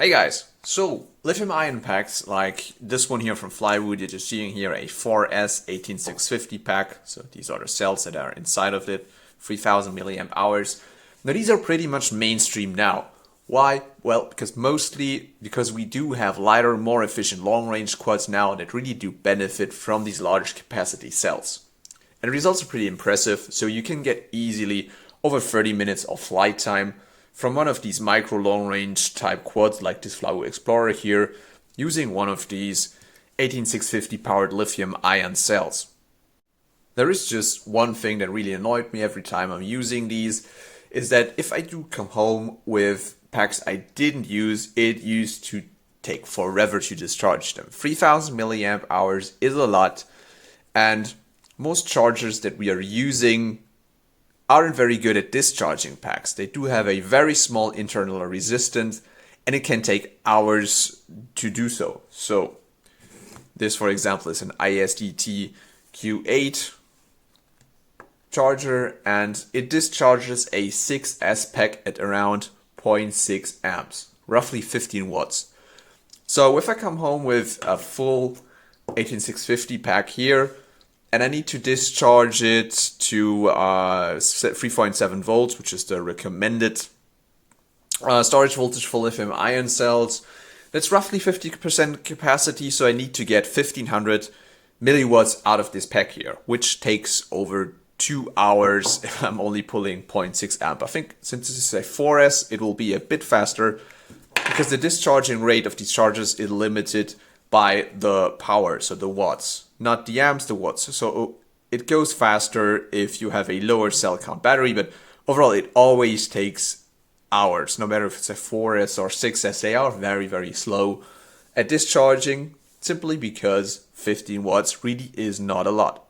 Hey guys, so lithium ion packs like this one here from Flywood, you're just seeing here a 4S 18650 pack. So these are the cells that are inside of it, 3000 milliamp hours. Now these are pretty much mainstream now. Why? Well, because we do have lighter, more efficient long range quads now that really do benefit from these large capacity cells. And the results are pretty impressive, so you can get easily over 30 minutes of flight time from one of these micro long range type quads like this Flywood Explorer here, using one of these 18650 powered lithium ion cells. There is just one thing that really annoyed me every time I'm using these, is that if I do come home with packs I didn't use, it used to take forever to discharge them. 3000 milliamp hours is a lot, and most chargers that we are using aren't very good at discharging packs. They do have a very small internal resistance, and it can take hours to do so. So this, for example, is an ISDT Q8 charger, and it discharges a 6S pack at around 0.6 amps, roughly 15 watts. So if I come home with a full 18650 pack here, and I need to discharge it to 3.7 volts, which is the recommended storage voltage for lithium ion cells. That's roughly 50% capacity, so I need to get 1500 milliwatts out of this pack here, which takes over 2 hours if I'm only pulling 0.6 amp. I think since this is a 4S, it will be a bit faster because the discharging rate of these chargers is limited by the power, so the watts, not the amps, the watts. So it goes faster if you have a lower cell count battery, but overall it always takes hours, no matter if it's a 4S or 6S. They are very, very slow at discharging, simply because 15 watts really is not a lot.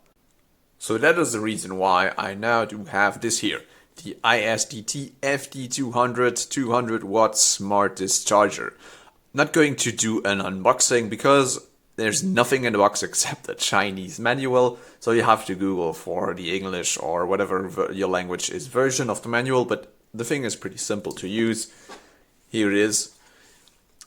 So that is the reason why I now do have this here, the ISDT FD-200 200 watt Smart Discharger. Not going to do an unboxing because there's nothing in the box except a Chinese manual, so you have to Google for the English or whatever your language is version of the manual, but the thing is pretty simple to use. Here it is.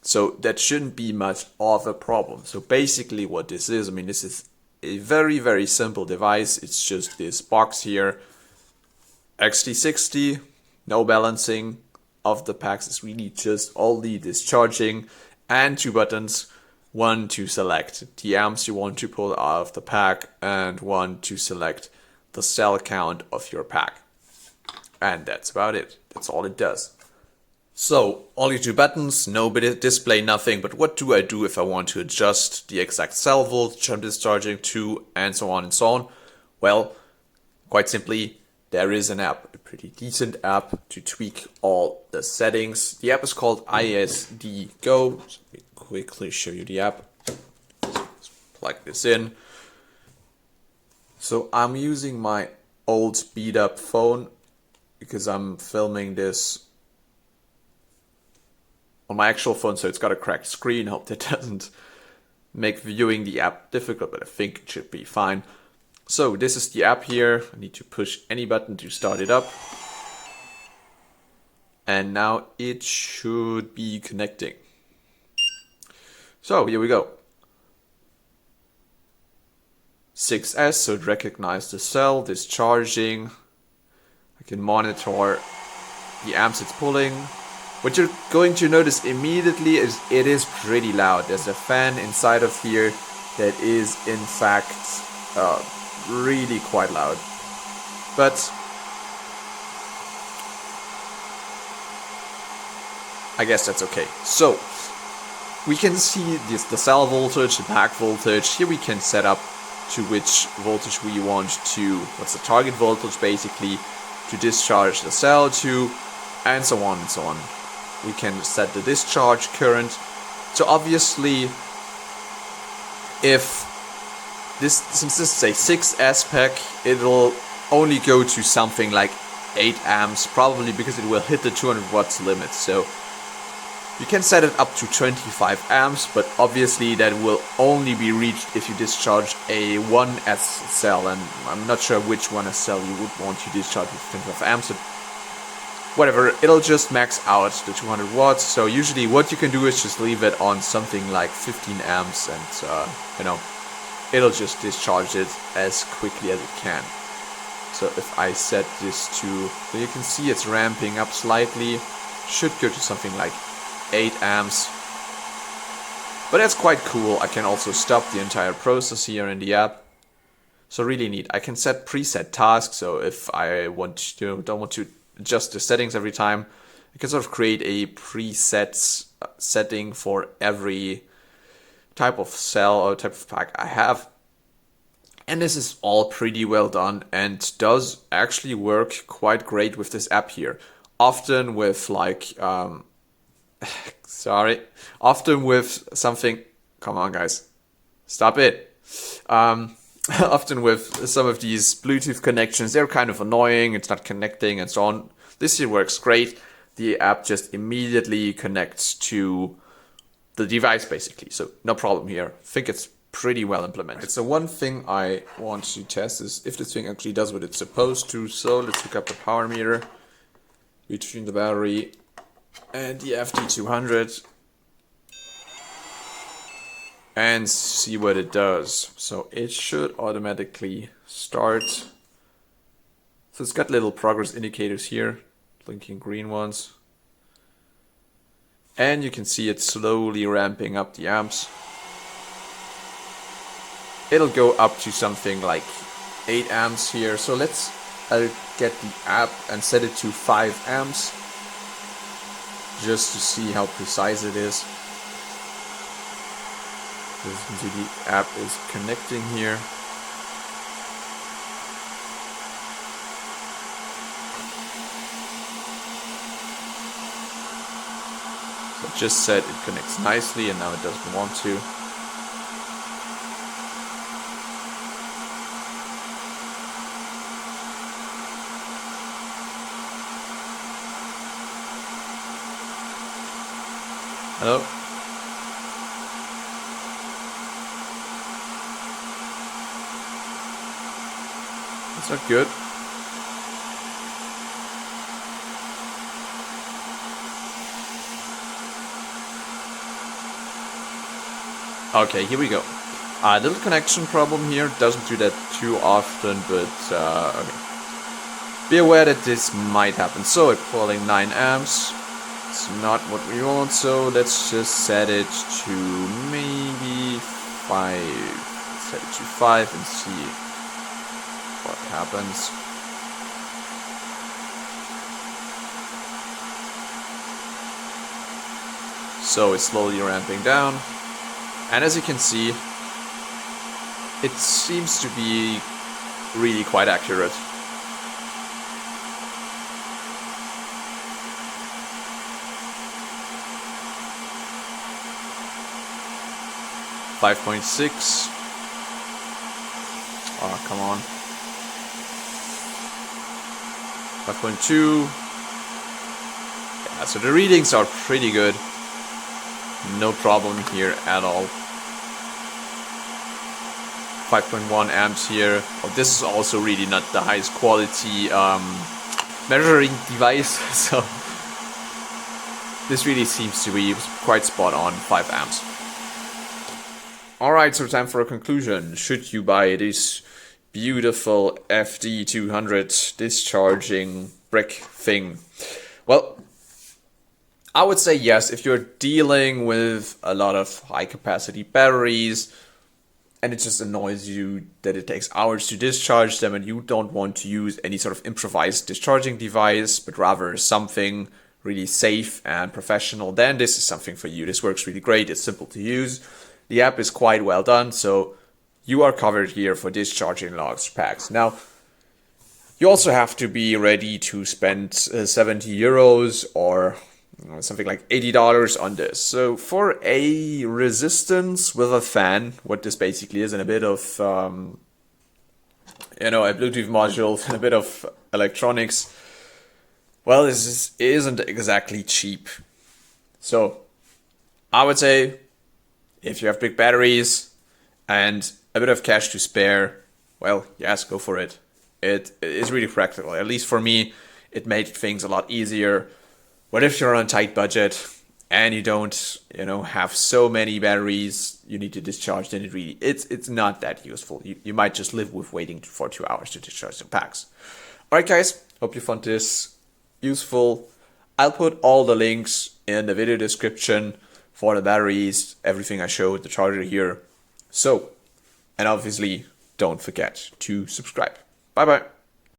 So that shouldn't be much of a problem. So basically what this is, this is a very, very simple device. It's just this box here, XT60, no balancing of the packs. Is really just all the discharging and 2 buttons, one to select the amps you want to pull out of the pack and one to select the cell count of your pack. And that's about it. That's all it does. So only 2 buttons, no display, nothing. But what do I do if I want to adjust the exact cell voltage I'm discharging to, and so on and so on? Well, quite simply, there is an app, a pretty decent app to tweak all the settings. The app is called ISD Go. So let me quickly show you the app. Let's plug this in. So I'm using my old beat up phone because I'm filming this on my actual phone, so it's got a cracked screen. Hope that doesn't make viewing the app difficult, but I think it should be fine. So this is the app here. I need to push any button to start it up. And now it should be connecting. So here we go. 6S, so it recognized the cell, discharging. I can monitor the amps it's pulling. What you're going to notice immediately is it is pretty loud. There's a fan inside of here that is in fact really quite loud, but I guess that's okay. So we can see the cell voltage, the pack voltage. Here we can set up to which voltage we want to, what's the target voltage basically, to discharge the cell to, and so on and so on. We can set the discharge current. So obviously, since this is a 6S pack, it'll only go to something like 8 amps, probably because it will hit the 200 watts limit. So you can set it up to 25 amps, but obviously that will only be reached if you discharge a 1S cell, and I'm not sure which 1S cell you would want to discharge with 25 amps. whatever, it'll just max out the 200 watts. So usually what you can do is just leave it on something like 15 amps and you know, it'll just discharge it as quickly as it can. So if I set this to, so you can see it's ramping up slightly, should go to something like 8 amps. But that's quite cool. I can also stop the entire process here in the app. So really neat. I can set preset tasks. So if I don't want to adjust the settings every time, I can sort of create a preset setting for every type of cell or type of pack I have. And this is all pretty well done and does actually work quite great with this app here. Often with like, often with something, come on guys, stop it. Often with some of these Bluetooth connections, they're kind of annoying, it's not connecting and so on. This here works great. The app just immediately connects to the device basically, so no problem here. I think it's pretty well implemented. Right, so one thing I want to test is if this thing actually does what it's supposed to. So let's hook up the power meter between the battery and the FD-200 and see what it does. So it should automatically start. So it's got little progress indicators here, blinking green ones. And you can see it slowly ramping up the amps. It'll go up to something like 8 amps here. So I'll get the app and set it to 5 amps just to see how precise it is. The app is connecting here. So it just said it connects nicely and now it doesn't want to. Hello? That's not good. Okay, here we go. Little connection problem here. Doesn't do that too often, but okay. Be aware that this might happen. So it's pulling 9 amps. It's not what we want, so let's just set it to maybe 5. Let's set it to 5 and see what happens. So it's slowly ramping down, and as you can see, it seems to be really quite accurate. .6. Oh, come on. 5.2. Yeah, so the readings are pretty good. No problem here at all. 5.1 amps here. Oh, this is also really not the highest quality measuring device, so this really seems to be quite spot on, 5 amps. Alright, so time for a conclusion. Should you buy this beautiful FD-200 discharging brick thing? Well, I would say yes, if you're dealing with a lot of high capacity batteries and it just annoys you that it takes hours to discharge them and you don't want to use any sort of improvised discharging device, but rather something really safe and professional, then this is something for you. This works really great, it's simple to use. The app is quite well done, so you are covered here for discharging large packs. Now, you also have to be ready to spend 70 euros or something like $80 on this. So for a resistance with a fan, what this basically is, and a bit of, a Bluetooth module and a bit of electronics, well, this isn't exactly cheap. So I would say, if you have big batteries and a bit of cash to spare, well, yes, go for it. It is really practical. At least for me, It made things a lot easier. But if you're on a tight budget and you don't, have so many batteries you need to discharge, then it's not that useful. You might just live with waiting for 2 hours to discharge some packs. All right, guys, hope you found this useful. I'll put all the links in the video description for the batteries, everything I showed, the charger here. So, and obviously, don't forget to subscribe. Bye bye.